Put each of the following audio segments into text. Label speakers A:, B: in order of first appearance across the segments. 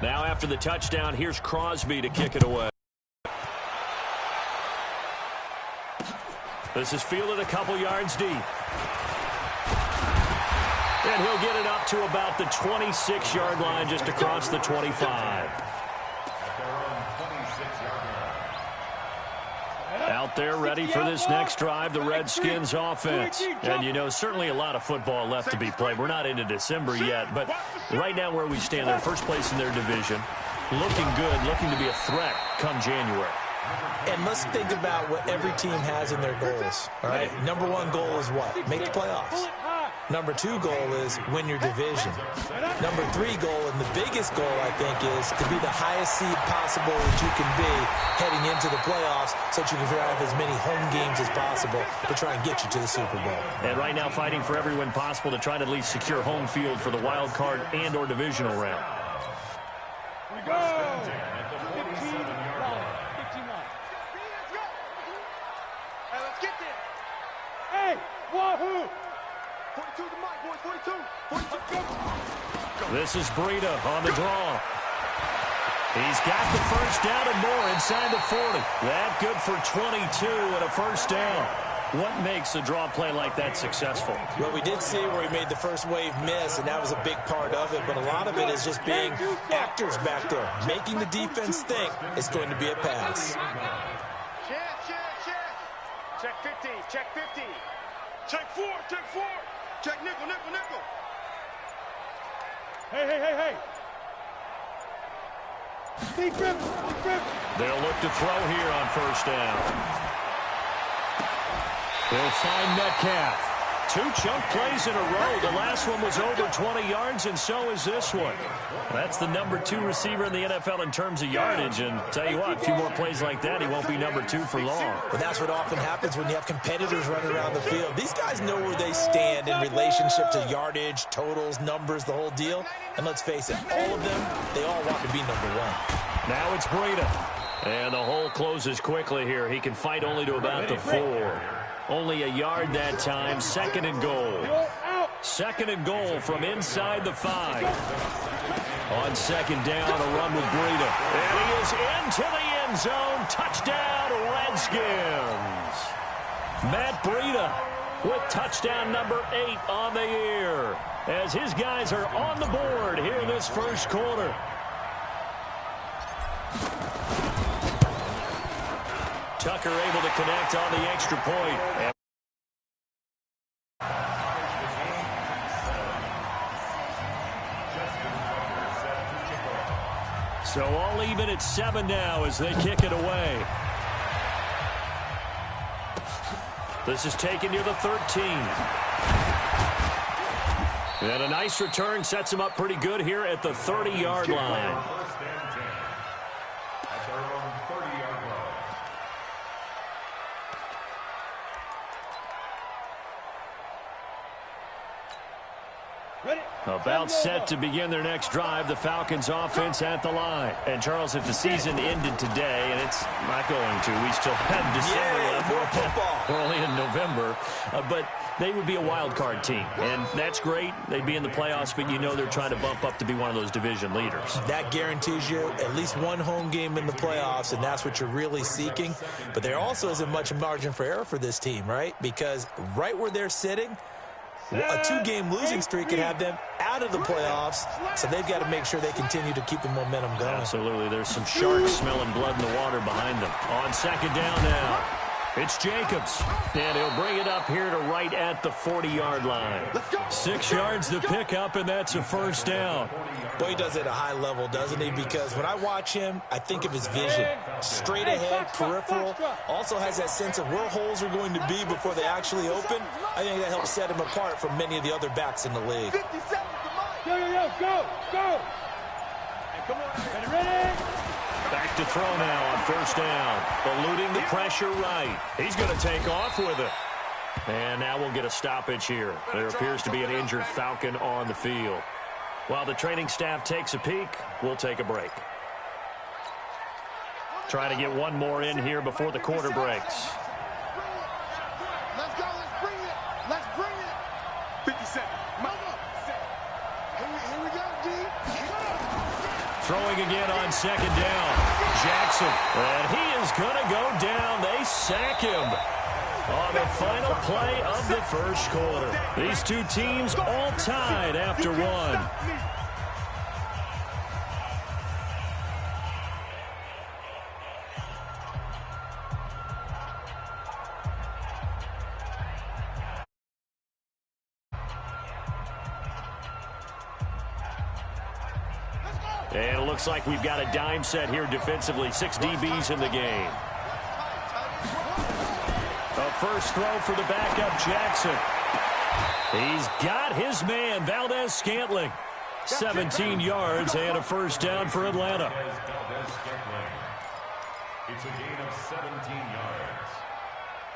A: Now after the touchdown, here's Crosby to kick it away. This is fielded a couple yards deep. And he'll get it up to about the 26-yard line, just across the 25. Out there ready for this next drive, the Redskins offense. And, you know, certainly a lot of football left to be played. We're not into December yet, but right now where we stand, they're first place in their division. Looking good, looking to be a threat come January.
B: And let's think about what every team has in their goals, all right? Number one goal is what? Make the playoffs. Number two goal is win your division. Number three goal, and the biggest goal, I think, is to be the highest seed possible that you can be heading into the playoffs so that you can drive as many home games as possible to try and get you to the Super Bowl.
A: And right now fighting for every win possible to try to at least secure home field for the wild card and or divisional round.
C: We go! 15 line. 15 line. Hey, let's get there. Hey, wahoo! 42 to Mike, boys, 42. 42, go.
A: This is Breida on the draw. He's got the first down and more inside the 40. That good for 22 and a first down. What makes a draw play like that successful?
B: Well, we did see where he made the first wave miss, and that was a big part of it. But a lot of it is just being actors back there, making the defense think it's going to be a pass.
C: Check 50, check 50. Check 4, check 4. Check nickel, nickel, nickel. Hey. Deep grip.
A: They'll look to throw here on first down. They'll find Metcalf. 2 chunk plays in a row. The last one was over 20 yards, and so is this one. That's the number 2 receiver in the NFL in terms of yardage. And tell you what, a few more plays like that, he won't be number 2 for long.
B: But that's what often happens when you have competitors running around the field. These guys know where they stand in relationship to yardage, totals, numbers, the whole deal. And let's face it, all of them, they all want to be number 1.
A: Now it's Breida. And the hole closes quickly here. He can fight only to about the 4. Only a yard that time. Second and goal. Second and goal from inside the 5. On second down, a run with Breida. And he is into the end zone. Touchdown, Redskins. Matt Breida with touchdown number 8 on the year, as his guys are on the board here in this first quarter. Tucker able to connect on the extra point. So all even at 7 now as they kick it away. This is taken near the 13. And a nice return sets him up pretty good here at the 30-yard line. About set to begin their next drive, the Falcons offense at the line. And, Charles, if the season ended today, and it's not going to, we still have December left.
B: More football.
A: We're only in November. But they would be a wild card team, and that's great. They'd be in the playoffs, but you know they're trying to bump up to be one of those division leaders.
B: That guarantees you at least one home game in the playoffs, and that's what you're really seeking. But there also isn't much margin for error for this team, right? Because right where they're sitting, a 2-game losing streak could have them out of the playoffs, so they've got to make sure they continue to keep the momentum going.
A: Absolutely. There's some sharks smelling blood in the water behind them. On second down now, it's Jacobs, and he'll bring it up here to right at the 40-yard line. 6 yards to pick up, and that's a first down.
B: Boy, he does it at a high level, doesn't he? Because when I watch him, I think of his vision. Straight ahead, peripheral. Also has that sense of where holes are going to be before they actually open. I think that helps set him apart from many of the other backs in the league.
C: Go! Hey, come on, ready?
A: Back to throw now on first down. Eluding the pressure right. He's going to take off with it. And now we'll get a stoppage here. There appears to be an injured Falcon on the field. While the training staff takes a peek, we'll take a break. Trying to get one more in here before the quarter breaks.
C: Let's go, let's bring it. 50 seconds. Here we go, D.
A: Throwing again on second down. Jackson. And he is going to go down. They sack him on the final play of the first quarter. These two teams all tied after one. And it looks like we've got a dime set here defensively. 6 DBs in the game. A first throw for the backup, Jackson. He's got his man, Valdez-Scantling. 17 yards and a first down for Atlanta.
D: It's a gain of 17 yards.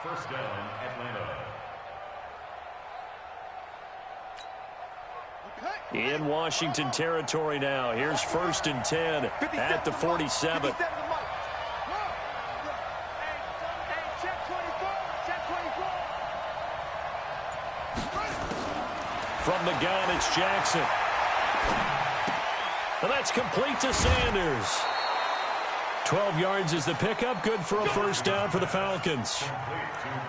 D: First down, Atlanta.
A: In Washington territory now. Here's 1st and 10 at the 47. From the gun, it's Jackson. And that's complete to Sanders. 12 yards is the pickup. Good for a first down for the Falcons.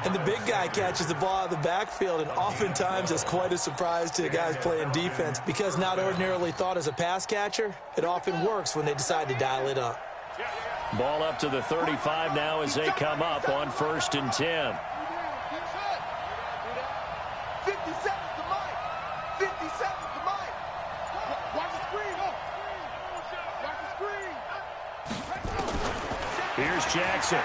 B: And the big guy catches the ball out of the backfield, and oftentimes it's quite a surprise to the guys playing defense because not ordinarily thought as a pass catcher, it often works when they decide to dial it up.
A: Ball up to the 35 now as they come up on 1st and 10.
C: 50 seconds to Mike. 50 seconds to Mike. Watch the screen. Watch the screen.
A: Here's Jackson.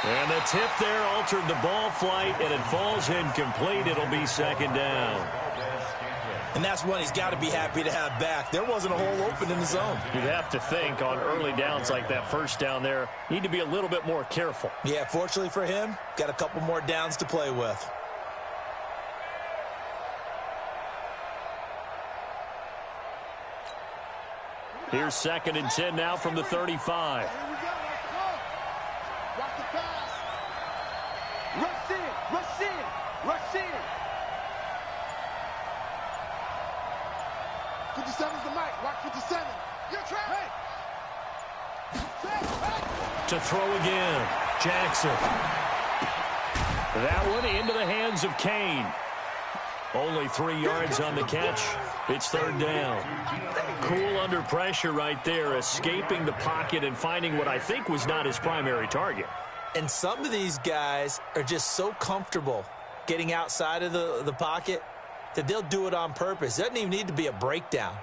A: And the tip there altered the ball flight, and it falls incomplete. It'll be 2nd down.
B: And that's one he's got to be happy to have back. There wasn't a hole open in the zone.
A: You'd have to think on early downs like that first down there, need to be a little bit more careful.
B: Yeah, fortunately for him, got a couple more downs to play with.
A: Here's 2nd and 10 now from the 35.
C: Watch the pass. Rush in. Rush in. Rush in. 57's the mic. Watch 57. You're trapped.
A: To throw again. Jackson. That one into the hands of Kane. Only 3 yards on the catch. It's 3rd down. Cool under pressure right there, escaping the pocket and finding what I think was not his primary target.
B: And some of these guys are just so comfortable getting outside of the pocket that they'll do it on purpose. It doesn't even need to be a breakdown.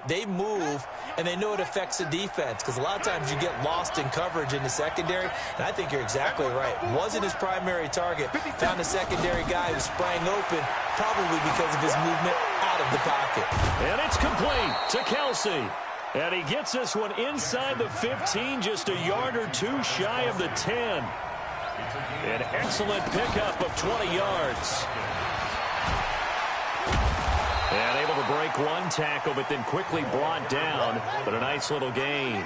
B: They move, and they know it affects the defense because a lot of times you get lost in coverage in the secondary, and I think you're exactly right. Wasn't his primary target. Found a secondary guy who sprang open, probably because of his movement out of the pocket.
A: And it's complete to Kelsey. And he gets this one inside the 15, just a yard or two shy of the 10. An excellent pickup of 20 yards. And able to break one tackle, but then quickly brought down. But a nice little gain.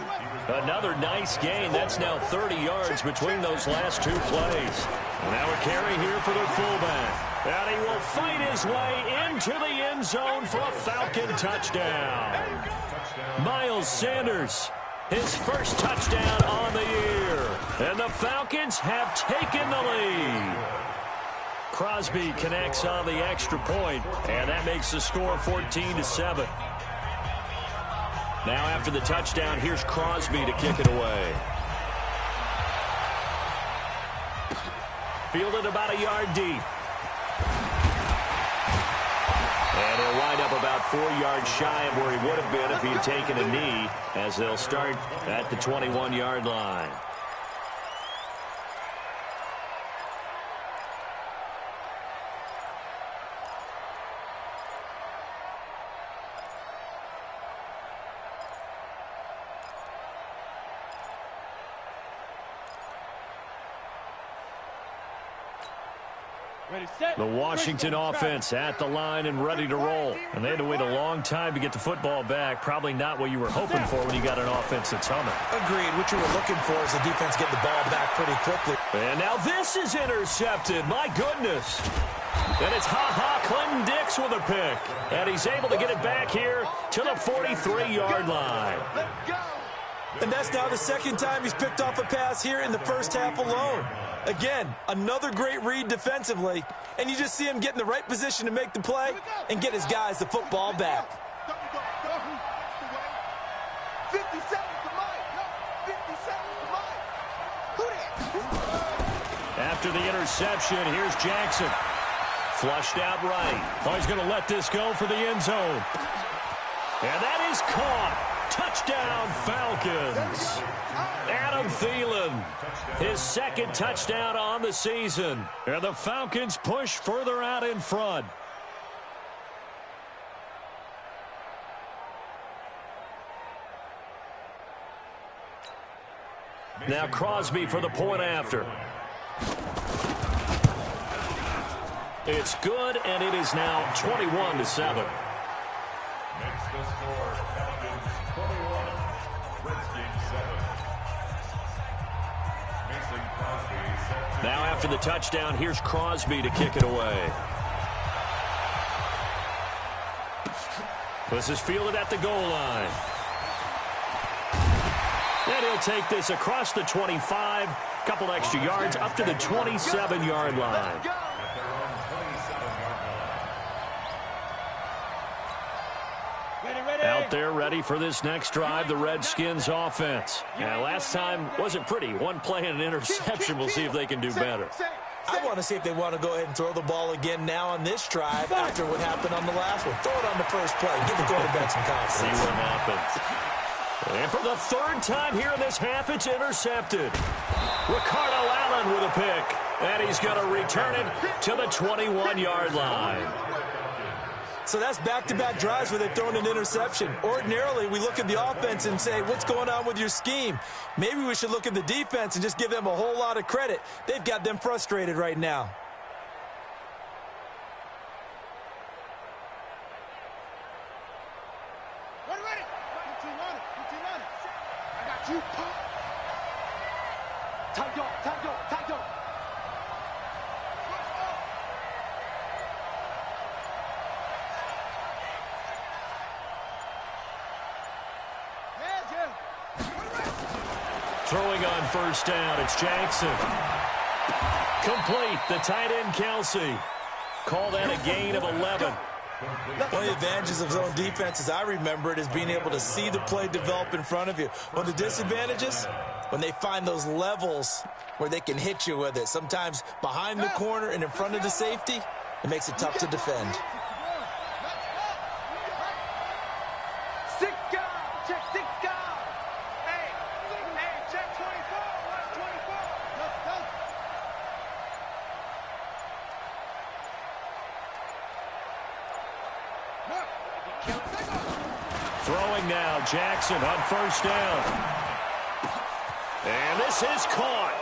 A: Another nice gain. That's now 30 yards between those last 2 plays. Now a carry here for their fullback. And he will fight his way into the end zone for a Falcon touchdown. Miles Sanders, his first touchdown on the year. And the Falcons have taken the lead. Crosby connects on the extra point, and that makes the score 14-7. Now after the touchdown, here's Crosby to kick it away. Fielded about a yard deep. And he'll wind up about 4 yards shy of where he would have been if he had taken a knee, as they'll start at the 21-yard line. The Washington offense at the line and ready to roll. And they had to wait a long time to get the football back. Probably not what you were hoping for when you got an offense that's humming.
B: Agreed. What you were looking for is the defense getting the ball back pretty quickly.
A: And now this is intercepted. My goodness. And it's Clinton Dix with a pick. And he's able to get it back here to the 43-yard line.
B: And that's now the second time he's picked off a pass here in the first half alone. Again, another great read defensively, and you just see him get in the right position to make the play and get his guys the football back.
C: 50 seconds to Mike. 50 seconds to Mike. Who that?
A: After the interception, here's Jackson. Flushed out right. Oh, he's going to let this go for the end zone. And that is caught. Touchdown, Falcons. Adam Thielen, his second touchdown on the season. And the Falcons push further out in front. Now Crosby for the point after. It's good, and it is now 21-7.
D: Makes the score Falcons 21, Redskins 7. Mason Crosby set to
A: Now after the touchdown, here's Crosby to kick it away. This is fielded at the goal line. And he'll take this across the 25, couple extra yards up to the 27-yard line. Out there ready for this next drive, the Redskins offense. Now, last time wasn't pretty. One play and an interception. We'll see if they can do better.
B: I want to see if they want to go ahead and throw the ball again now on this drive after what happened on the last one. Throw it on the first play. Give the quarterback some confidence.
A: See what happens. And for the third time here in this half, it's intercepted. Ricardo Allen with a pick. And he's going to return it to the 21-yard line.
B: So that's back-to-back drives where they've thrown an interception. Ordinarily, we look at the offense and say, what's going on with your scheme? Maybe we should look at the defense and just give them a whole lot of credit. They've got them frustrated right now.
C: Ready. I got you. Tight dog.
A: Throwing on first down, it's Jackson. Complete, the tight end Kelsey. Call that a gain of 11.
B: One of the advantages of zone defense, as I remember it, is being able to see the play develop in front of you. One of the disadvantages, when they find those levels where they can hit you with it. Sometimes behind the corner and in front of the safety, it makes it tough to defend.
A: Throwing now, Jackson on first down. And this is caught.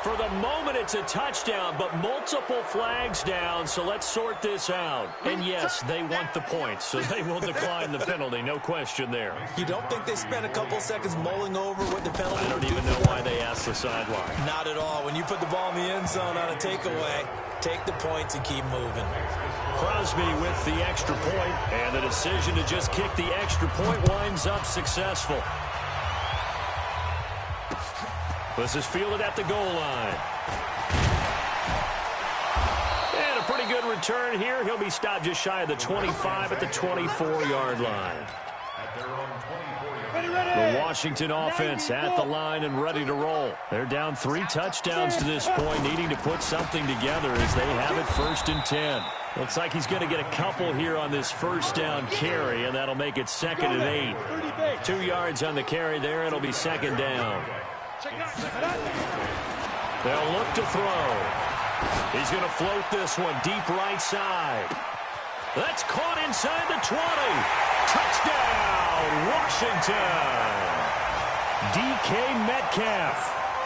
A: For the moment, it's a touchdown, but multiple flags down, so let's sort this out. And yes, they want the points, so they will decline the penalty, no question there.
B: You don't think they spent a couple seconds mulling over what the penalty
A: I don't even know why they asked the sideline.
B: Not at all. When you put the ball in the end zone on a takeaway, take the points and keep moving.
A: Crosby with the extra point, and the decision to just kick the extra point winds up successful. This is fielded at the goal line. And a pretty good return here. He'll be stopped just shy of the 25 at the 24-yard line. The Washington offense at the line and ready to roll. They're down 3 touchdowns to this point, needing to put something together as they have it 1st and 10. Looks like he's going to get a couple here on this first down carry, and that'll make it 2nd and 8. 2 yards on the carry there. It'll be 2nd down. They'll look to throw. He's going to float this one deep right side. That's caught inside the 20. Touchdown, Washington. DK Metcalf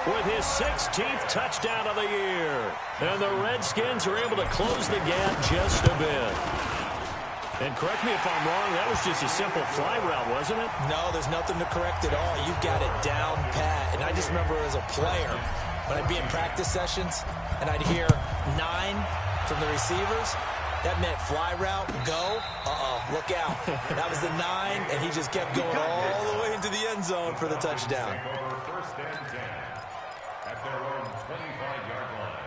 A: with his 16th touchdown of the year. And the Redskins are able to close the gap just a bit. And correct me if I'm wrong, that was just a simple fly route, wasn't it?
B: No, there's nothing to correct at all. You've got it down pat. And I just remember as a player, when I'd be in practice sessions and I'd hear 9 from the receivers, that meant fly route, go, look out. That was the 9, and he just kept going all the way into the end zone for the touchdown.
D: First and 10 at their own 25-yard line.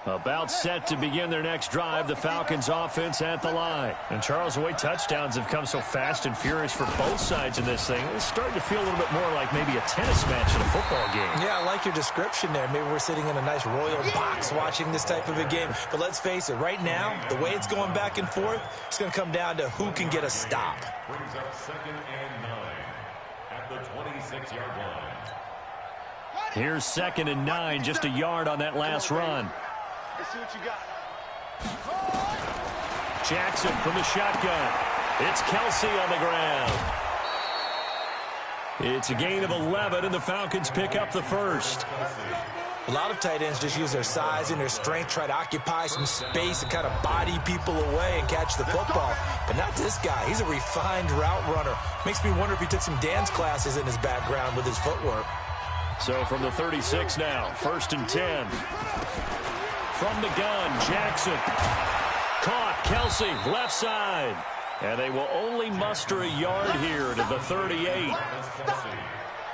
A: About set to begin their next drive, the Falcons offense at the line. And Charles, the way touchdowns have come so fast and furious for both sides in this thing, it's starting to feel a little bit more like maybe a tennis match in a football game.
B: Yeah, I like your description there. Maybe we're sitting in a nice royal box watching this type of a game. But let's face it, right now, the way it's going back and forth, it's going to come down to who can get a stop.
D: Brings up 2nd and 9 at the 26-yard line.
A: Here's 2nd and 9, just a yard on that last run.
C: Let's see what you got.
A: Jackson from the shotgun. It's Kelsey on the ground. It's a gain of 11, and the Falcons pick up the first.
B: A lot of tight ends just use their size and their strength, try to occupy some space and kind of body people away and catch the football. But not this guy. He's a refined route runner. Makes me wonder if he took some dance classes in his background with his footwork.
A: So from the 36 now, 1st and 10. From the gun, Jackson. Caught, Kelsey, left side. And they will only muster a yard here to the 38.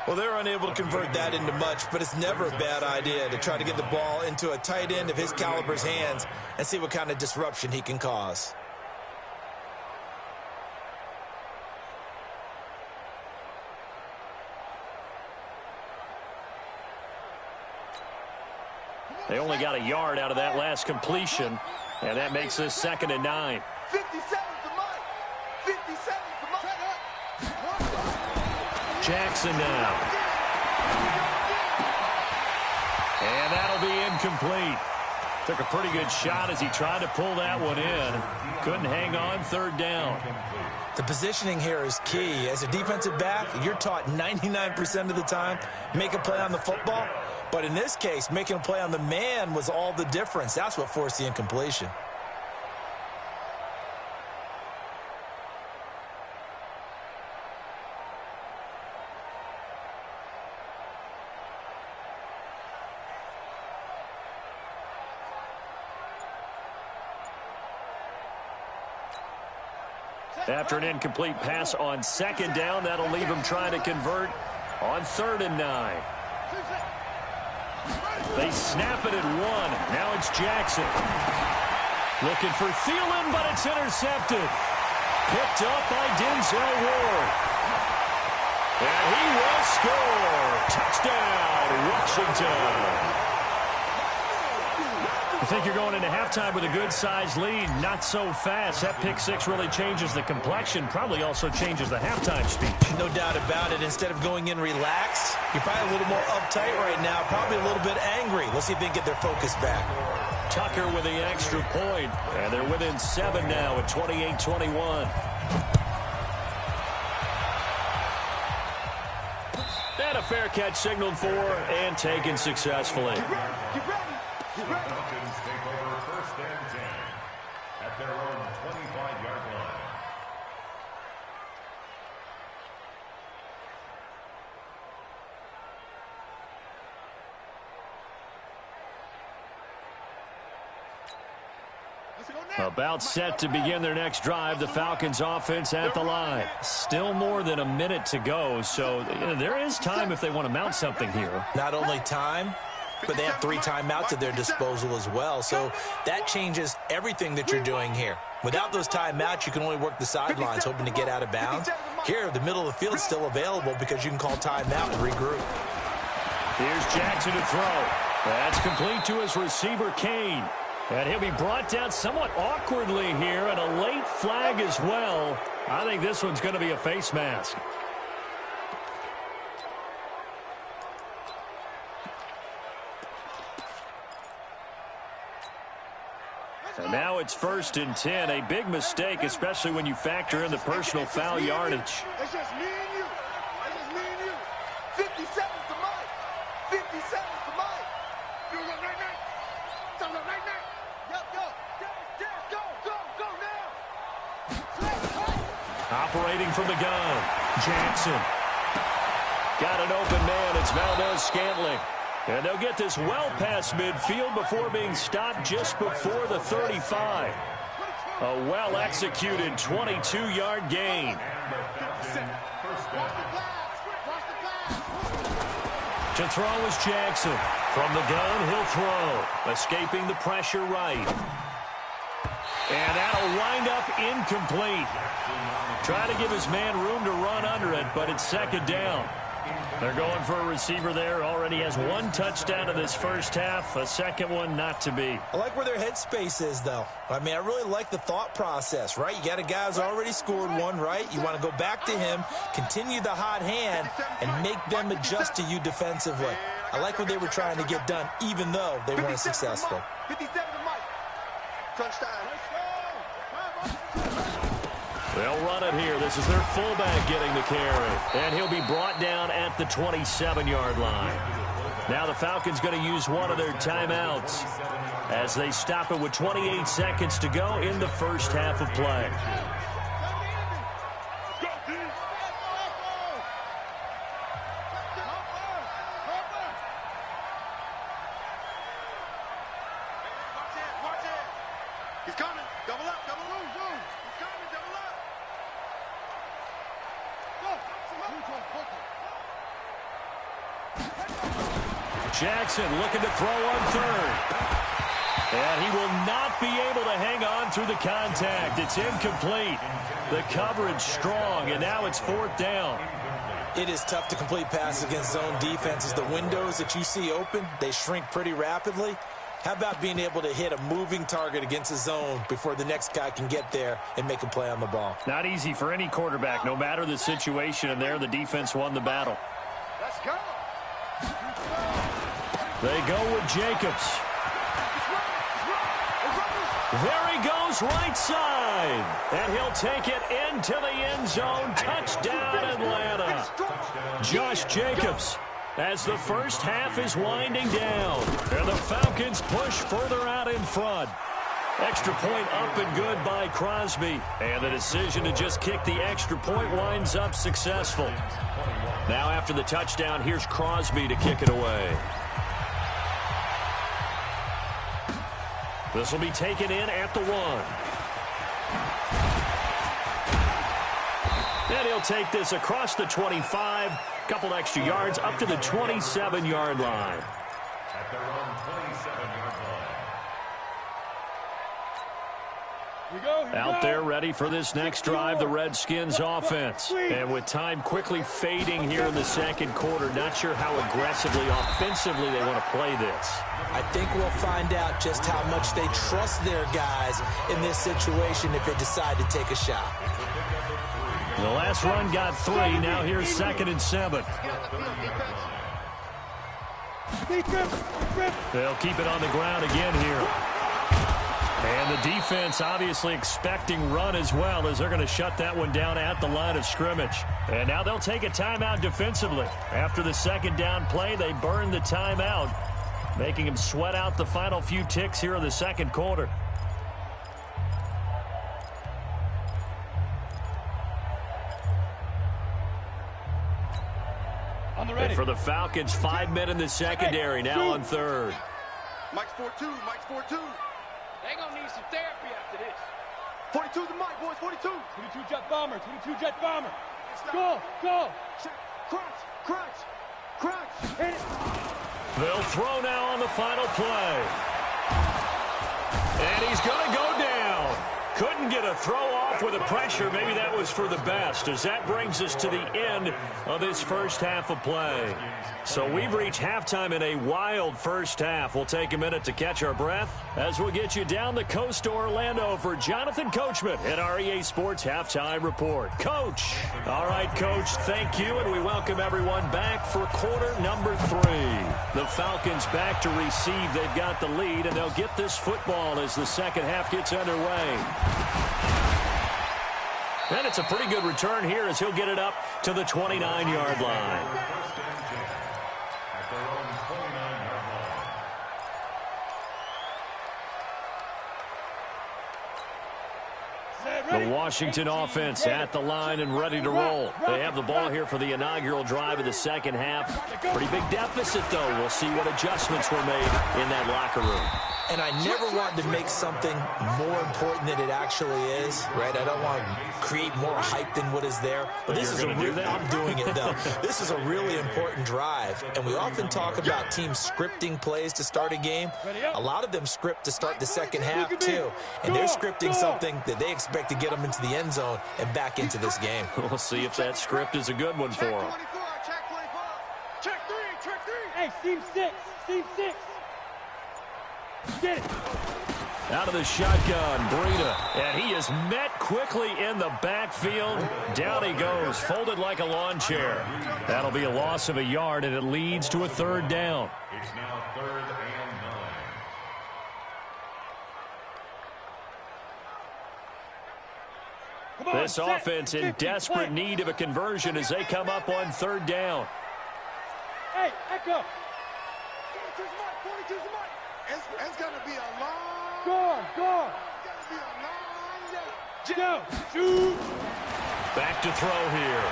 B: Well, they're unable to convert that into much, but it's never a bad idea to try to get the ball into a tight end of his caliber's hands and see what kind of disruption he can cause.
A: They only got a yard out of that last completion, and that makes this 2nd and 9.
C: 57 to Mike. 57 to Mike.
A: Jackson now. And that'll be incomplete. Took a pretty good shot as he tried to pull that one in. Couldn't hang on, 3rd down.
B: The positioning here is key. As a defensive back, you're taught 99% of the time, make a play on the football. But in this case, making a play on the man was all the difference. That's what forced the incompletion.
A: After an incomplete pass on 2nd down, that'll leave him trying to convert on 3rd and 9. They snap it at 1. Now it's Jackson. Looking for Thielen, but it's intercepted. Picked up by Denzel Ward. And he will score. Touchdown, Washington. I think you're going into halftime with a good-sized lead. Not so fast. That pick 6 really changes the complexion. Probably also changes the halftime speech.
B: No doubt about it. Instead of going in relaxed, you're probably a little more uptight right now. Probably a little bit angry. Let's see if they can get their focus back.
A: Tucker with the extra point. And they're within 7 now at 28-21. And a fair catch signaled for and taken successfully.
C: Get ready.
D: Falcons take over 1st and 10 at their own 25-yard line.
A: About set to begin their next drive, the Falcons offense at the line. Still more than a minute to go, so there is time if they want to mount something here.
B: Not only time, but they have 3 timeouts at their disposal as well. So that changes everything that you're doing here. Without those timeouts, you can only work the sidelines, hoping to get out of bounds. Here, the middle of the field is still available because you can call timeout and regroup.
A: Here's Jackson to throw. That's complete to his receiver, Kane. And he'll be brought down somewhat awkwardly here, and a late flag as well. I think this one's going to be a face mask. And now it's 1st and 10. A big mistake, especially when you factor in the personal foul yardage.
C: It's just me and you. It's just me and you. 50 seconds to Mike. 50 seconds to Mike. You go night night. Tell them night night. Yep, go. Go now.
A: Operating from the gun. Jackson. Got an open man. It's Valdez-Scantling. And they'll get this well past midfield before being stopped just before the 35. A well-executed 22-yard gain. To throw is Jackson. From the gun, he'll throw. Escaping the pressure right. And that'll wind up incomplete. Try to give his man room to run under it, but it's 2nd down. They're going for a receiver there. Already has 1 touchdown in this first half. A second one not to be.
B: I like where their headspace is, though. I mean, I really like the thought process, right? You got a guy who's already scored one, right? You want to go back to him, continue the hot hand, and make them adjust to you defensively. I like what they were trying to get done, even though they weren't successful.
C: 57 to Mike. Crunch time.
A: They'll run it here. This is their fullback getting the carry. And he'll be brought down at the 27-yard line. Now the Falcons going to use one of their timeouts as they stop it with 28 seconds to go in the first half of play.
C: He's coming. Double up. Double move. He's coming. Double up.
A: Jackson looking to throw on 3rd. And he will not be able to hang on through the contact. It's incomplete. The coverage strong, and now it's 4th down.
B: It is tough to complete passes against zone defenses. The windows that you see open, they shrink pretty rapidly. How about being able to hit a moving target against a zone before the next guy can get there and make a play on the ball?
A: Not easy for any quarterback, no matter the situation, and there the defense won the battle.
C: Let's go.
A: They go with Jacobs. There he goes, right side. And he'll take it into the end zone. Touchdown, Atlanta. Josh Jacobs, as the first half is winding down. And the Falcons push further out in front. Extra point up and good by Crosby. And the decision to just kick the extra point winds up successful. Now after the touchdown, here's Crosby to kick it away. This will be taken in at the 1. And he'll take this across the 25. Couple extra yards up to the 27-yard line.
D: At their own 27-yard line.
A: Out there ready for this next drive, the Redskins offense. And with time quickly fading here in the second quarter, not sure how aggressively, offensively they want to play this.
B: I think we'll find out just how much they trust their guys in this situation if they decide to take a shot.
A: The last run got 3. Now here's 2nd and 7. They'll keep it on the ground again here. And the defense obviously expecting run as well, as they're going to shut that one down at the line of scrimmage. And now they'll take a timeout defensively. After the second down play, they burn the timeout, making them sweat out the final few ticks here in the second quarter. And for the Falcons, 5 men in the secondary, now on 3rd.
C: Mike's 4-2. Mike's 4-2.
E: They gonna need some therapy after this.
C: 42 to Mike, boys. 42.
E: 22 jet bomber. 22 jet bomber.
C: Go. Crunch. Hit it.
A: They'll throw now on the final play. And he's going to go down. Couldn't get a throw off off with the pressure. Maybe that was for the best, as that brings us to the end of this first half of play. So we've reached halftime in a wild first half. We'll take a minute to catch our breath as we'll get you down the coast to Orlando for Jonathan Coachman at our EA Sports Halftime Report. Coach. All right, Coach, thank you, and we welcome everyone back for quarter number 3. The Falcons back to receive. They've got the lead, and they'll get this football as the second half gets underway. And it's a pretty good return here as he'll get it up to the 29-yard line. The Washington offense at the line and ready to roll. They have the ball here for the inaugural drive of the second half. Pretty big deficit, though. We'll see what adjustments were made in that locker room.
B: And I never wanted to make something more important than it actually is, right? I don't want to create more hype than what is there. But this is I'm doing it, though. This is a really important drive. And we often talk about teams scripting plays to start a game. A lot of them script to start the second half, too. And they're scripting something that they expect to get them into the end zone and back into this game.
A: We'll see if that script is a good one for them.
E: Check 3. Hey, Team 6. Team 6. Get it.
A: Out of the shotgun, Breida, and he is met quickly in the backfield. Down he goes, folded like a lawn chair. That'll be a loss of a yard, and it leads to a third down.
D: It's now 3rd and 9.
A: This offense in desperate need of a conversion as they come up on third down.
E: Hey, Echo.
C: 42's the mark. It's going to be a long...
E: Go.
C: It's going to be a long day.
E: Go. Shoot.
A: Back to throw here.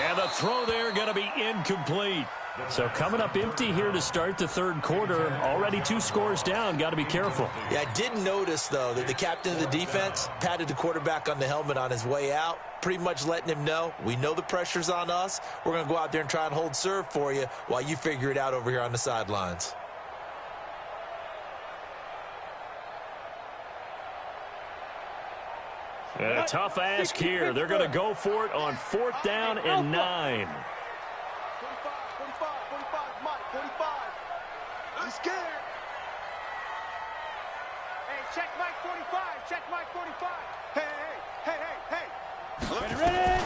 A: And the throw there going to be incomplete. So coming up empty here to start the third quarter. Already 2 scores down. Got to be careful.
B: Yeah, I did notice, though, that the captain of the defense patted the quarterback on the helmet on his way out, pretty much letting him know, we know the pressure's on us. We're going to go out there and try and hold serve for you while you figure it out over here on the sidelines.
A: And a tough ask here. They're going to go for it on 4th down and 9.
C: 45, Mike, 45. I'm scared.
E: Hey, check Mike 45. Check Mike 45.
C: Hey.
E: Ready?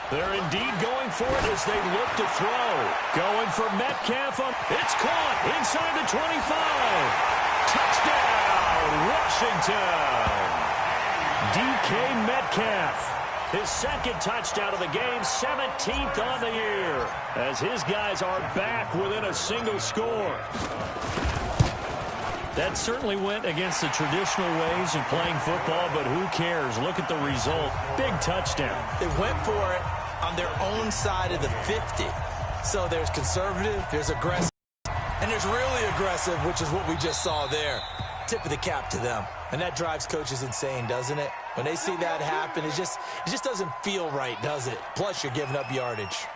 A: They're indeed going for it as they look to throw. Going for Metcalf. It's caught inside the 25. Touchdown, Washington. DK Metcalf. His second touchdown of the game, 17th on the year, as his guys are back within a single score. That certainly went against the traditional ways of playing football, but who cares? Look at the result. Big touchdown.
B: They went for it on their own side of the 50. So there's conservative, there's aggressive, and there's really aggressive, which is what we just saw there. Tip of the cap to them. And that drives coaches insane, doesn't it? When they see that happen, it just doesn't feel right, does it? Plus, you're giving up yardage.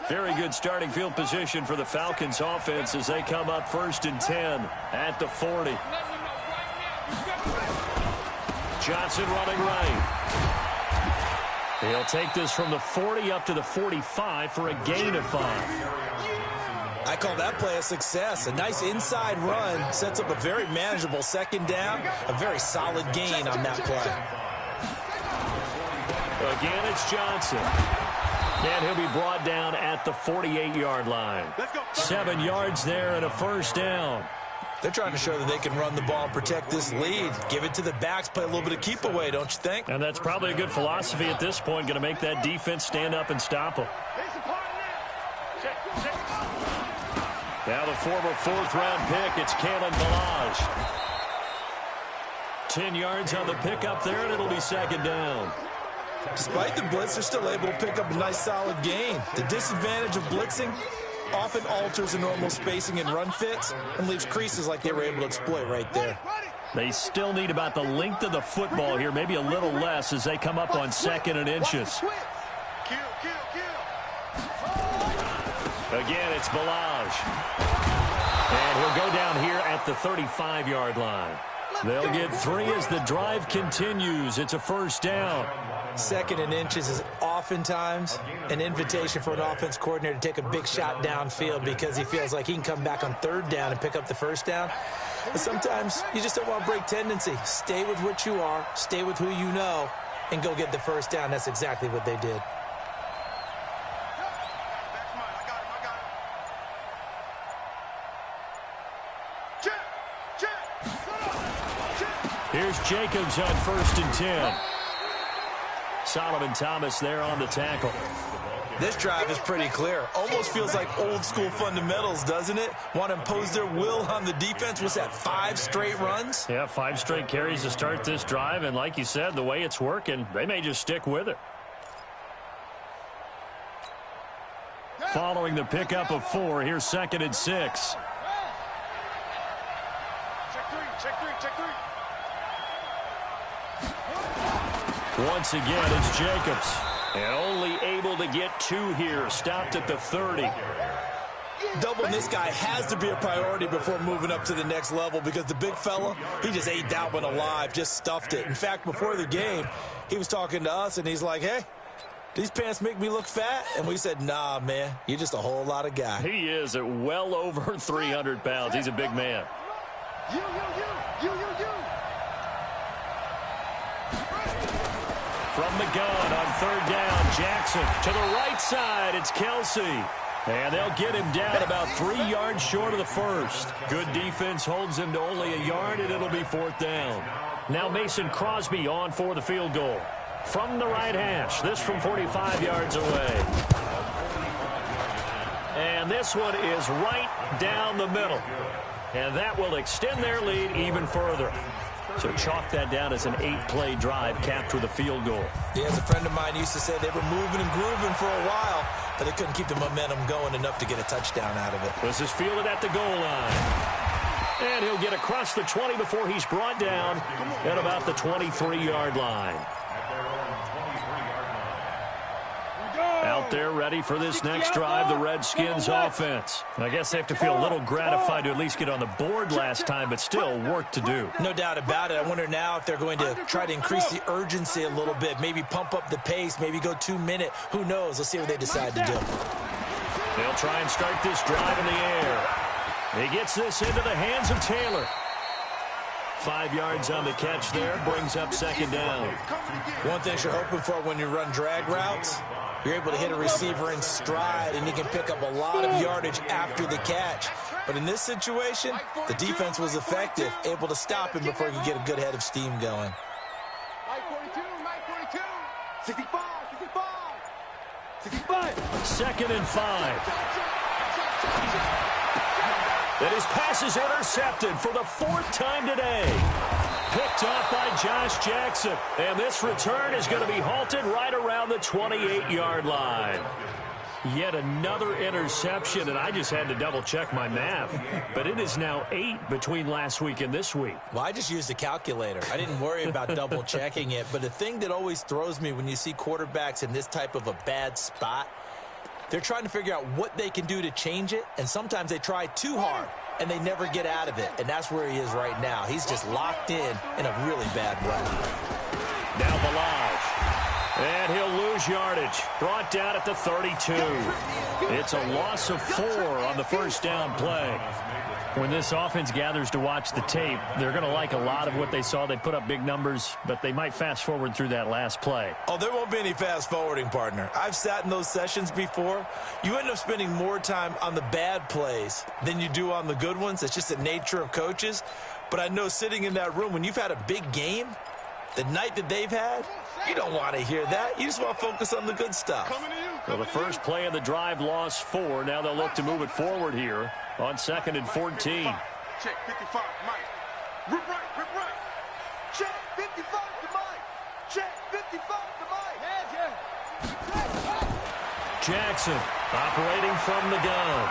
A: Very good starting field position for the Falcons offense as they come up 1st and 10 at the 40. Johnson running right. He'll take this from the 40 up to the 45 for a gain of 5.
B: I call that play a success. A nice inside run sets up a very manageable second down, a very solid gain on that play.
A: Again, it's Johnson. And he'll be brought down at the 48-yard line. 7 yards there and a first down.
B: They're trying to show that they can run the ball and protect this lead. Give it to the backs, play a little bit of keep away, don't you think?
A: And that's probably a good philosophy at this point, going to make that defense stand up and stop them. Now the former 4th-round pick, it's Kalen Ballage. 10 yards on the pickup there, and it'll be second down.
B: Despite the blitz, they're still able to pick up a nice solid gain. The disadvantage of blitzing often alters the normal spacing and run fits and leaves creases like they were able to exploit right there.
A: They still need about the length of the football here, maybe a little less as they come up on 2nd and inches. Again, it's Balaj. And he'll go down here at the 35-yard line. They'll get 3 as the drive continues. It's a first down.
B: 2nd and inches is oftentimes an invitation for an offense coordinator to take a big shot downfield because he feels like he can come back on 3rd down and pick up the first down. But sometimes you just don't want to break tendency. Stay with what you are, stay with who you know, and go get the first down. That's exactly what they did.
A: Here's Jacobs on 1st and 10. Solomon Thomas there on the tackle.
B: This drive is pretty clear. Almost feels like old school fundamentals, doesn't it? Want to impose their will on the defense. What's that, 5 straight runs?
A: Yeah, 5 straight carries to start this drive. And like you said, the way it's working, they may just stick with it. Following the pickup of 4, here's 2nd and 6.
E: Check 3.
A: Once again, it's Jacobs. And only able to get 2 here. Stopped at the 30.
B: Doubling this guy has to be a priority before moving up to the next level because the big fella, he just ate that one alive, just stuffed it. In fact, before the game, he was talking to us, and he's like, hey, these pants make me look fat? And we said, nah, man, you're just a whole lot of guy.
A: He is at well over 300 pounds. He's a big man.
C: You.
A: From the gun on 3rd down, Jackson to the right side. It's Kelsey. And they'll get him down about 3 yards short of the first. Good defense holds him to only a yard, and it'll be 4th down. Now Mason Crosby on for the field goal. From the right hash, this from 45 yards away. And this one is right down the middle. And that will extend their lead even further. So chalk that down as an 8-play drive capped with a field goal.
B: Yeah, as a friend of mine used to say, they were moving and grooving for a while, but they couldn't keep the momentum going enough to get a touchdown out of it.
A: This is fielded at the goal line. And he'll get across the 20 before he's brought down at about the 23-yard line. Out there ready for this next drive, the Redskins offense. I guess they have to feel a little gratified to at least get on the board last time, but still work to do.
B: No doubt about it. I wonder now if they're going to try to increase the urgency a little bit, maybe pump up the pace, maybe go 2-minute. Who knows? Let's see what they decide to do.
A: They'll try and start this drive in the air. He gets this into the hands of Taylor. 5 yards on the catch there, brings up 2nd down.
B: One thing you're hoping for when you run drag routes, you're able to hit a receiver in stride, and he can pick up a lot of yardage after the catch. But in this situation, the defense was effective, able to stop him before he could get a good head of steam going.
C: 65.
A: 2nd and 5. And his pass is intercepted for the 4th time today. Picked off by Josh Jackson. And this return is going to be halted right around the 28-yard line. Yet another interception, and I just had to double-check my math. But it is now 8 between last week and this week.
B: Well, I just used a calculator. I didn't worry about double-checking it. But the thing that always throws me when you see quarterbacks in this type of a bad spot, they're trying to figure out what they can do to change it, and sometimes they try too hard, and they never get out of it. And that's where he is right now. He's just locked in a really bad way.
A: Now Balaj. And he'll lose yardage. Brought down at the 32. It's a loss of 4 on the first down play. When this offense gathers to watch the tape, they're going to like a lot of what they saw. They put up big numbers, but they might fast forward through that last play.
B: Oh, there won't be any fast forwarding, partner. I've sat in those sessions before. You end up spending more time on the bad plays than you do on the good ones. It's just the nature of coaches. But I know sitting in that room, when you've had a big game, the night that they've had, you don't want to hear that. You just want to focus on the good stuff.
A: Well, the first play of the drive lost 4. Now they'll look to move it forward here on 2nd and 14.
C: Check 55, Mike. Rip right. Check 55 to Mike. Check 55 to Mike.
A: Jackson operating from the gun.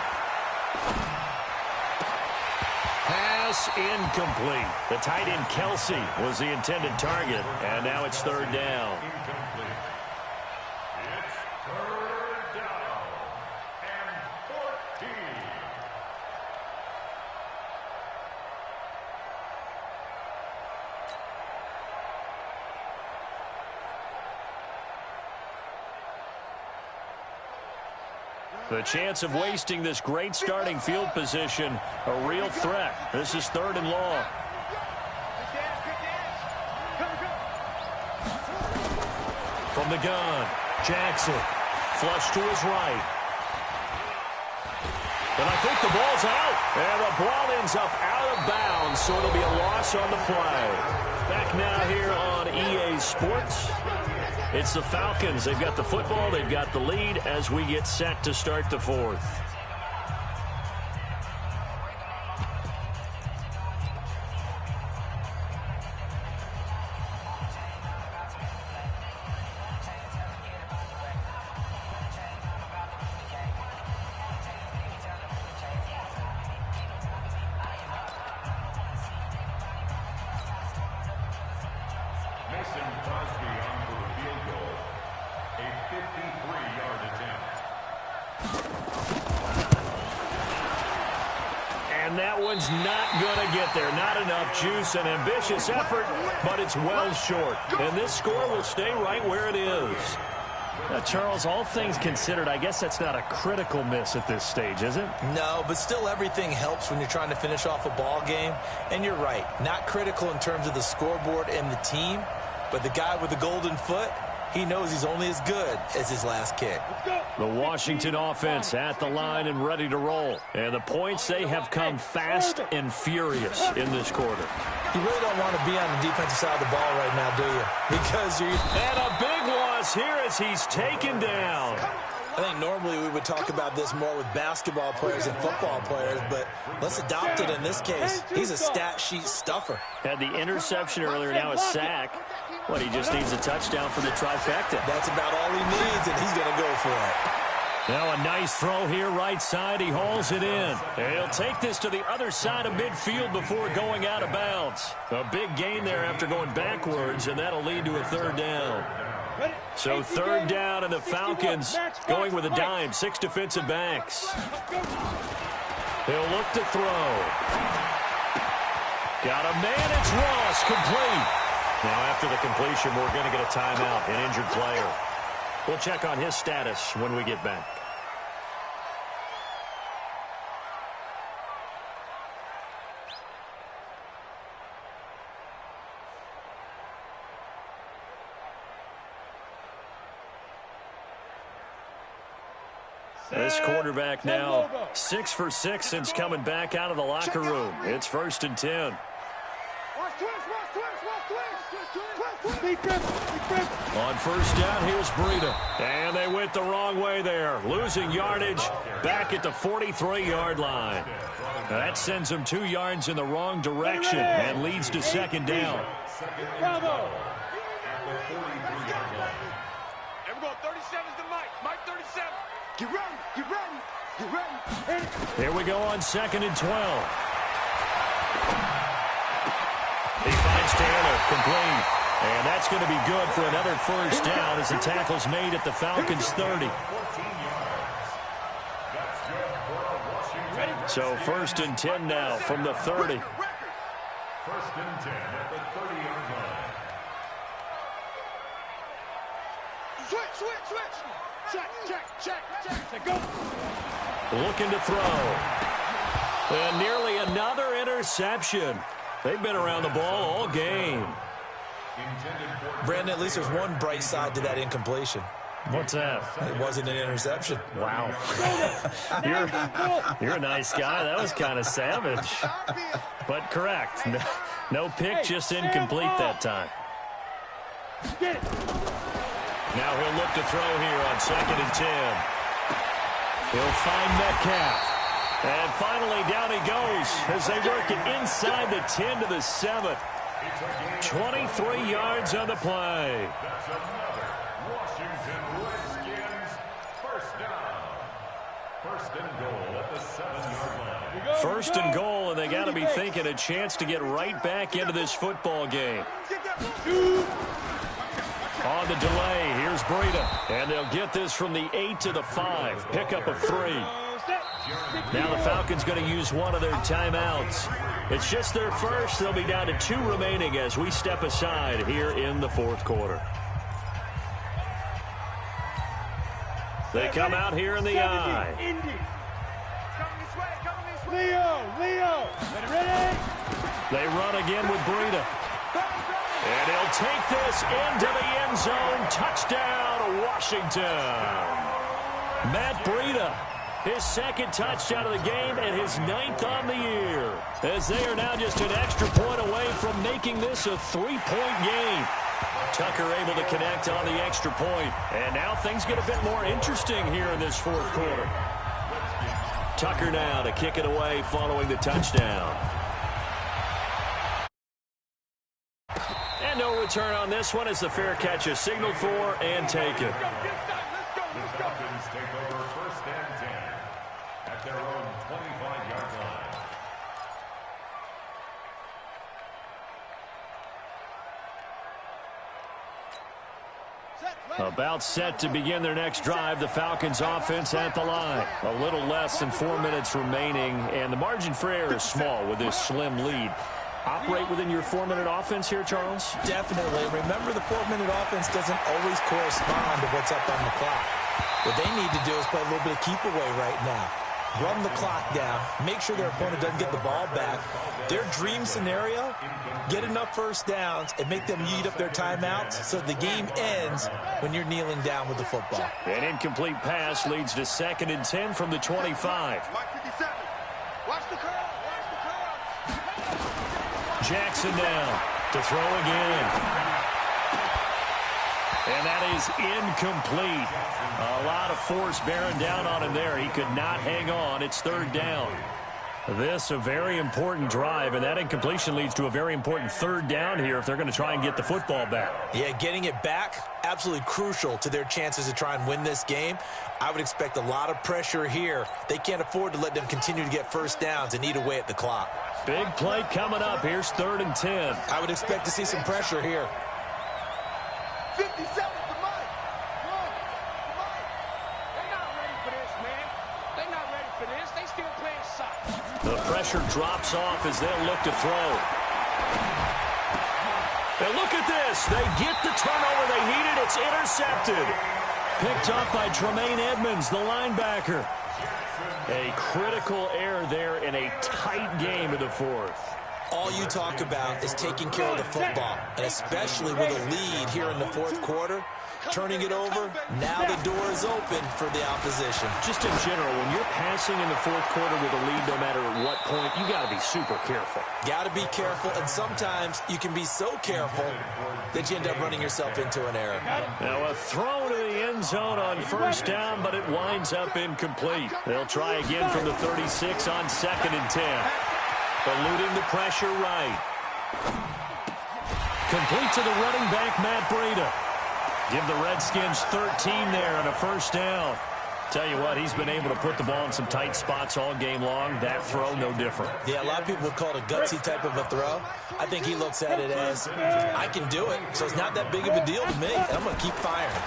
A: Pass incomplete. The tight end Kelsey was the intended target, and now it's 3rd down. The chance of wasting this great starting field position, a real threat. This is 3rd and long. From the gun, Jackson. Flush to his right. And I think the ball's out. And the ball ends up out of bounds, so it'll be a loss on the play. Back now here on EA Sports. It's the Falcons. They've got the football. They've got the lead as we get set to start the 4th. And that one's not going to get there. Not enough juice. An ambitious effort, but it's well short. And this score will stay right where it is. Now, Charles, all things considered, I guess that's not a critical miss at this stage, is it?
B: No, but still everything helps when you're trying to finish off a ball game. And you're right, not critical in terms of the scoreboard and the team, but the guy with the golden foot, he knows he's only as good as his last kick.
A: The Washington offense at the line and ready to roll. And the points, they have come fast and furious in this quarter.
B: You really don't want to be on the defensive side of the ball right now, do you? Because you're...
A: And a big loss here as he's taken down.
B: I think normally we would talk about this more with basketball players and football players, but let's adopt it in this case. He's a stat sheet stuffer.
A: Had the interception earlier, now a sack. What, he just needs a touchdown for the trifecta.
B: That's about all he needs, and he's going to go for it.
A: Now a nice throw here right side. He hauls it in. And he'll take this to the other side of midfield before going out of bounds. A big gain there after going backwards, and that'll lead to a 3rd down. So 3rd down, and the Falcons going with a dime. 6 defensive backs. He'll look to throw. Got a man. It's Ross. Complete. Now after the completion, we're going to get a timeout, an injured player. We'll check on his status when we get back. This quarterback now 6 for 6 since coming back out of the locker room. It's 1st and 10. On 1st down, here's Breida. And they went the wrong way there. Losing yardage back at the 43-yard line. Now that sends them 2 yards in the wrong direction and leads to 2nd down.
E: Bravo. And we're going 37's to Mike. Mike 37.
C: Get ready. Get ready. Get ready.
A: Here we go on 2nd and 12. He finds Taylor, complete. And that's going to be good for another 1st down as the tackle's made at the Falcons' 30. So 1st and 10 now from the 30.
D: 1st and 10 at the 30-yard line.
E: Switch. Check. Go.
A: Looking to throw. And nearly another interception. They've been around the ball all game.
B: Brandon, at least there's one bright side to that incompletion.
A: What's that?
B: It wasn't an interception.
A: Wow. You're a nice guy. That was kind of savage. But correct. No pick, just incomplete that time. Now he'll look to throw here on 2nd and 10. He'll find Metcalf. And finally down he goes as they work it inside the 10 to the 7. 23 yards on the play.
D: That's another Washington Redskins 1st down. 1st and goal at the 7-yard line.
A: 1st and goal, and they got to be thinking a chance to get right back into this football game. On the delay, here's Breida. And they'll get this from the 8 to the 5. Pickup of 3. Now the Falcons going to use one of their timeouts. It's just their first. They'll be down to 2 remaining as we step aside here in the 4th quarter. They come out here in the eye.
E: Leo. Ready?
A: They run again with Breida. And he'll take this into the end zone. Touchdown, Washington. Matt Breida, his second touchdown of the game and his 9th on the year. As they are now just an extra point away from making this a 3-point game. Tucker able to connect on the extra point. And now things get a bit more interesting here in this fourth quarter. Tucker now to kick it away following the touchdown. And no return on this one as the fair catch is signaled for and taken.
D: The Falcons take over 1st and 10 at their own 25-yard line.
A: About set to begin their next drive, the Falcons offense at the line. A little less than 4 minutes remaining, and the margin for error is small with this slim lead. Operate within your 4-minute offense here, Charles?
B: Definitely. Remember, the 4-minute offense doesn't always correspond to what's up on the clock. What they need to do is play a little bit of keep away right now. Run the clock down. Make sure their opponent doesn't get the ball back. Their dream scenario, get enough first downs and make them eat up their timeouts so the game ends when you're kneeling down with the football.
A: An incomplete pass leads to 2nd and 10 from the 25.
C: Watch the curl.
A: Jackson down to throw again. And that is incomplete. A lot of force bearing down on him there. He could not hang on. It's 3rd down. This a very important drive, and that incompletion leads to a very important 3rd down here if they're going to try and get the football back.
B: Yeah, getting it back, absolutely crucial to their chances to try and win this game. I would expect a lot of pressure here. They can't afford to let them continue to get first downs and eat away at the clock.
A: Big play coming up. Here's 3rd and 10.
B: I would expect to see some pressure here.
C: 57 to Mike.
E: They're not ready for this, man. They're not ready for this. They still playing soccer.
A: The pressure drops off as they'll look to throw. And look at this. They get the turnover they needed. It's intercepted. Picked up by Tremaine Edmonds, the linebacker. A critical error there in a tight game in the 4th.
B: All you talk about is taking care of the football, and especially with a lead here in the 4th quarter, turning it over, now the door is open for the opposition.
A: Just in general, when you're passing in the 4th quarter with a lead, no matter at what point, you got to be super careful.
B: Got to be careful, and sometimes you can be so careful that you end up running yourself into an error.
A: Now a throw to the end zone on 1st down, but it winds up incomplete. They'll try again from the 36 on 2nd and 10. Eluding the pressure right. Complete to the running back, Matt Breida. Give the Redskins 13 there and a 1st down. Tell you what, he's been able to put the ball in some tight spots all game long. That throw, no different.
B: Yeah, a lot of people would call it a gutsy type of a throw. I think he looks at it as, I can do it, so it's not that big of a deal to me. I'm going to keep firing.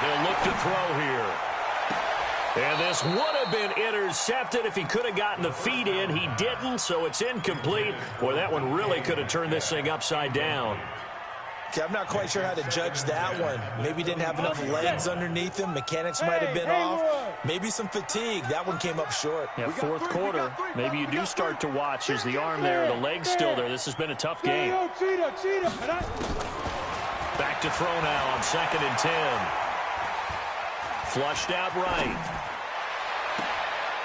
A: They'll look to throw here. And this would have been intercepted if he could have gotten the feet in. He didn't, so it's incomplete. Boy, that one really could have turned this thing upside down.
B: Okay, I'm not quite sure how to judge that one. Maybe didn't have enough legs underneath him. Mechanics might have been off. Maybe some fatigue. That one came up short.
A: Yeah, 4th quarter. Maybe you do start to watch as the arm there, the leg's still there. This has been a tough game. Back to throw now on 2nd and 10. Flushed out right.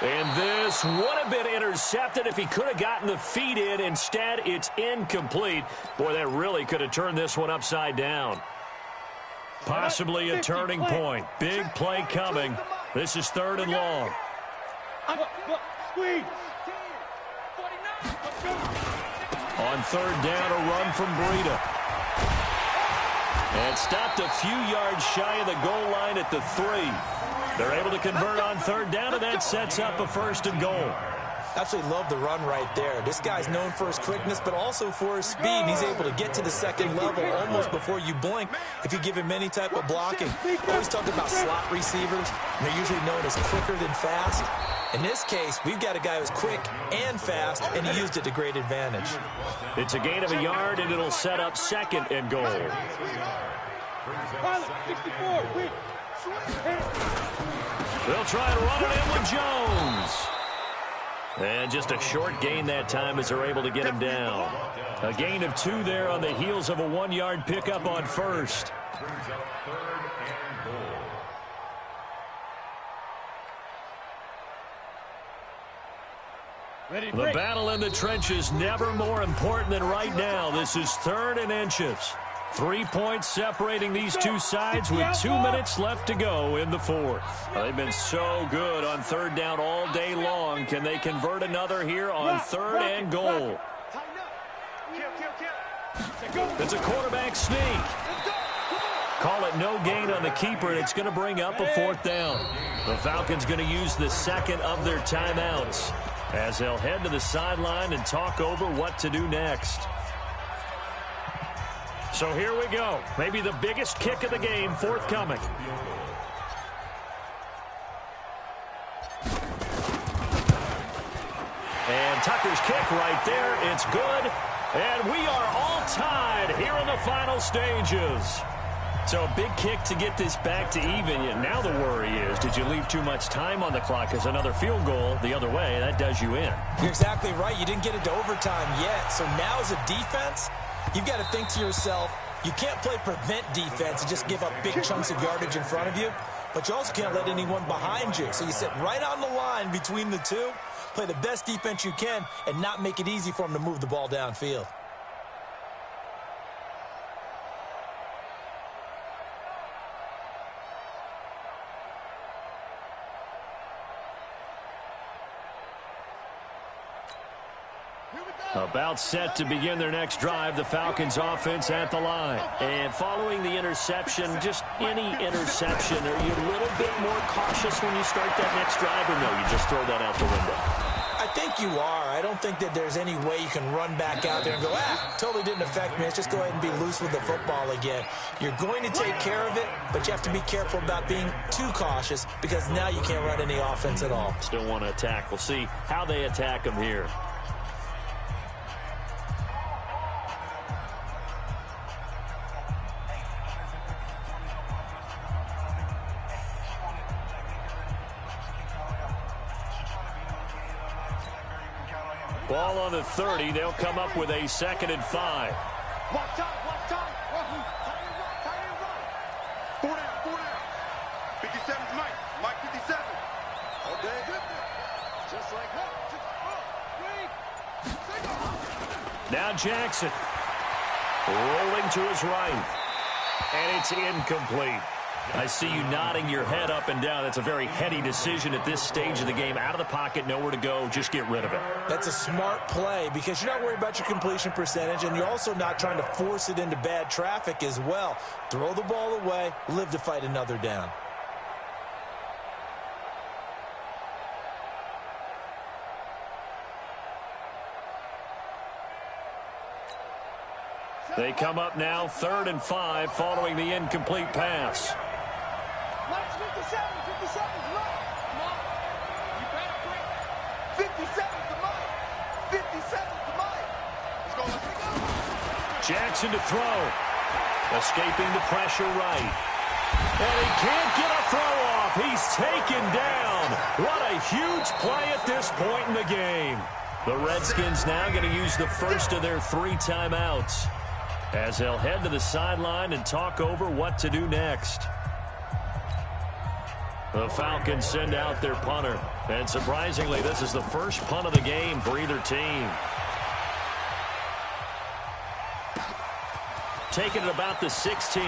A: And this would have been intercepted if he could have gotten the feet in. Instead, it's incomplete. Boy, that really could have turned this one upside down. Possibly a turning point. Big play coming. This is 3rd and long. On 3rd down, a run from Breida. And stopped a few yards shy of the goal line at the 3. They're able to convert on 3rd down, and that sets up a 1st and goal.
B: Absolutely love the run right there. This guy's known for his quickness, but also for his speed. He's able to get to the 2nd level almost before you blink if you give him any type of blocking. Always talk about slot receivers. They're usually known as quicker than fast. In this case, we've got a guy who's quick and fast, and he used it to great advantage.
A: It's a gain of a yard, and it'll set up 2nd and goal. They'll try and run it in with Jones. And just a short gain that time as they're able to get him down. A gain of 2 there on the heels of a 1-yard pickup on first.
D: Brings up 3rd and goal.
A: The battle in the trenches never more important than right now. This is 3rd and inches. 3 points separating these two sides with 2 minutes left to go in the 4th. They've been so good on 3rd down all day long. Can they convert another here on 3rd and goal? It's a quarterback sneak. Call it no gain on the keeper, and it's going to bring up a 4th down. The Falcons going to use the second of their timeouts as they'll head to the sideline and talk over what to do next. So here we go. Maybe the biggest kick of the game forthcoming. And Tucker's kick right there. It's good. And we are all tied here in the final stages. So a big kick to get this back to even. Now the worry is, did you leave too much time on the clock? Because another field goal the other way, that does you in.
B: You're exactly right. You didn't get it to overtime yet. So now as a defense, you've got to think to yourself, you can't play prevent defense and just give up big chunks of yardage in front of you, but you also can't let anyone behind you. So you sit right on the line between the two, play the best defense you can, and not make it easy for them to move the ball downfield.
A: About set to begin their next drive, the Falcons offense at the line. And following the interception, just any interception, are you a little bit more cautious when you start that next drive, or no, you just throw that out the window?
B: I think you are. I don't think that there's any way you can run back out there and go, totally didn't affect me. Let's just go ahead and be loose with the football again. You're going to take care of it, but you have to be careful about being too cautious because now you can't run any offense at all.
A: Still want to attack. We'll see how they attack them here. Ball on the 30. They'll come up with a 2nd and 5.
C: Watch out. Four down. 57's Mike. Mike 57. All day. Just like that.
A: Now Jackson. Rolling to his right. And it's incomplete. I see you nodding your head up and down. That's a very heady decision at this stage of the game. Out of the pocket, nowhere to go. Just get rid of it.
B: That's a smart play because you're not worried about your completion percentage, and you're also not trying to force it into bad traffic as well. Throw the ball away, live to fight another down.
A: They come up now 3rd and 5 following the incomplete pass.
C: Mike's 57's right. Come on. You better break. 57's the Mike. 57's the Mike. Let's go.
A: Jackson to throw. Escaping the pressure right. And he can't get a throw off. He's taken down. What a huge play at this point in the game. The Redskins now going to use the first of their 3 timeouts as they'll head to the sideline and talk over what to do next. The Falcons send out their punter. And surprisingly, this is the first punt of the game for either team. Taking it about the 16.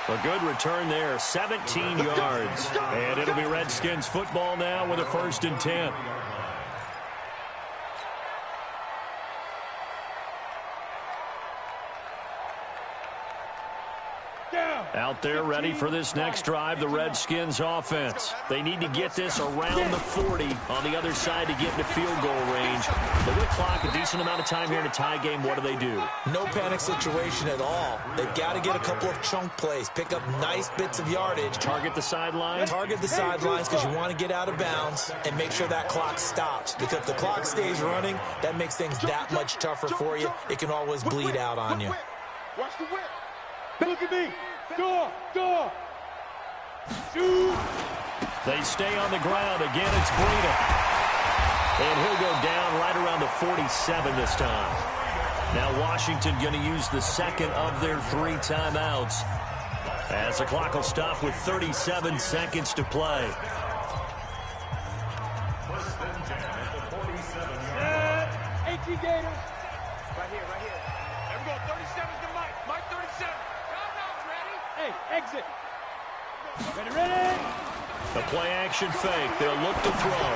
A: A good return there, 17 yards. And it'll be Redskins football now with a 1st and 10. Out there ready for this next drive, the Redskins offense. They need to get this around the 40 on the other side to get into field goal range. But with clock, a decent amount of time here in a tie game, what do?
B: No panic situation at all. They've got to get a couple of chunk plays, pick up nice bits of yardage.
A: Target the sidelines?
B: Target the sidelines because you want to get out of bounds and make sure that clock stops. Because if the clock stays running, that makes things that much tougher for you. It can always bleed out on you.
C: Watch the whip.
E: Look at me. Door.
A: They stay on the ground. Again, it's Breida. And he'll go down right around the 47 this time. Now Washington going to use the second of their 3 timeouts, as the clock will stop with 37 seconds to play.
E: Gator. Right here. There we go. 37's to Mike. Mike 37. Timeout, ready? Hey, exit. Ready.
A: The play action fake. They'll look to throw.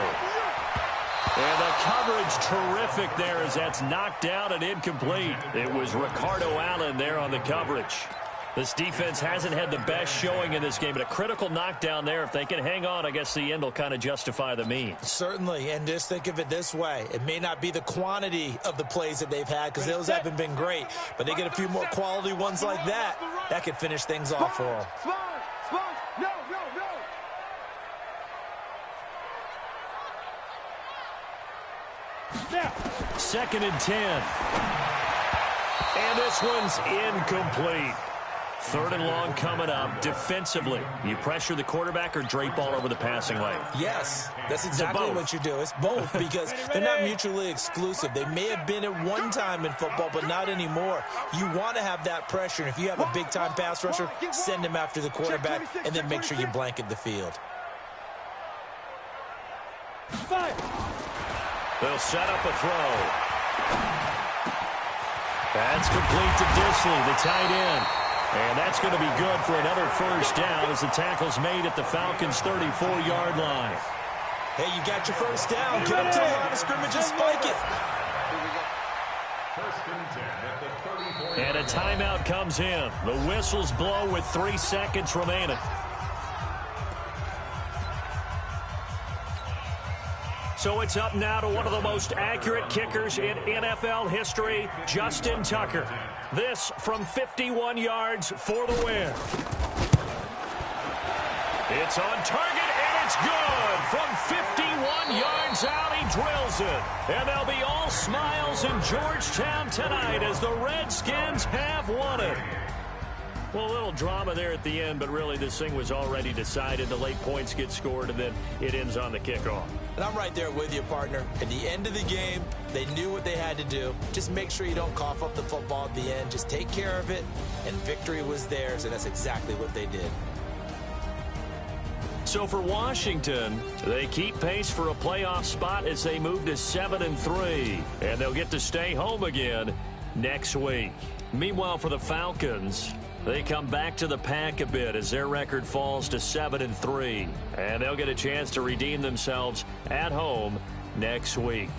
A: And the coverage terrific there as that's knocked down and incomplete. It was Ricardo Allen there on the coverage. This defense hasn't had the best showing in this game, but a critical knockdown there. If they can hang on, I guess the end will kind of justify the means.
B: Certainly, and just think of it this way. It may not be the quantity of the plays that they've had because those haven't been great, but they get a few more quality ones like that. That could finish things off for them.
C: No.
E: Now.
A: 2nd and 10. And this one's incomplete. 3rd and long coming up. Defensively, you pressure the quarterback or drape all over the passing lane?
B: Yes, that's exactly what you do. It's both because they're not mutually exclusive. They may have been at one time in football, but not anymore. You want to have that pressure, and if you have a big-time pass rusher, send him after the quarterback, and then make sure you blanket the field.
A: They'll set up a throw. That's complete to Disley, the tight end. And that's going to be good for another first down as the tackle's made at the Falcons' 34-yard line.
B: Hey, you got your first down. Get up to the line of scrimmage and spike it.
A: And a timeout comes in. The whistles blow with 3 seconds remaining. So it's up now to one of the most accurate kickers in NFL history, Justin Tucker. This from 51 yards for the win. It's on target, and it's good. From 51 yards out, he drills it. And they'll be all smiles in Georgetown tonight as the Redskins have won it. Well, a little drama there at the end, but really this thing was already decided. The late points get scored, and then it ends on the kickoff.
B: And I'm right there with you, partner. At the end of the game, they knew what they had to do. Just make sure you don't cough up the football at the end. Just take care of it, and victory was theirs, and that's exactly what they did.
A: So for Washington, they keep pace for a playoff spot as they move to 7-3, and they'll get to stay home again next week. Meanwhile, for the Falcons, they come back to the pack a bit as their record falls to 7-3, and they'll get a chance to redeem themselves at home next week.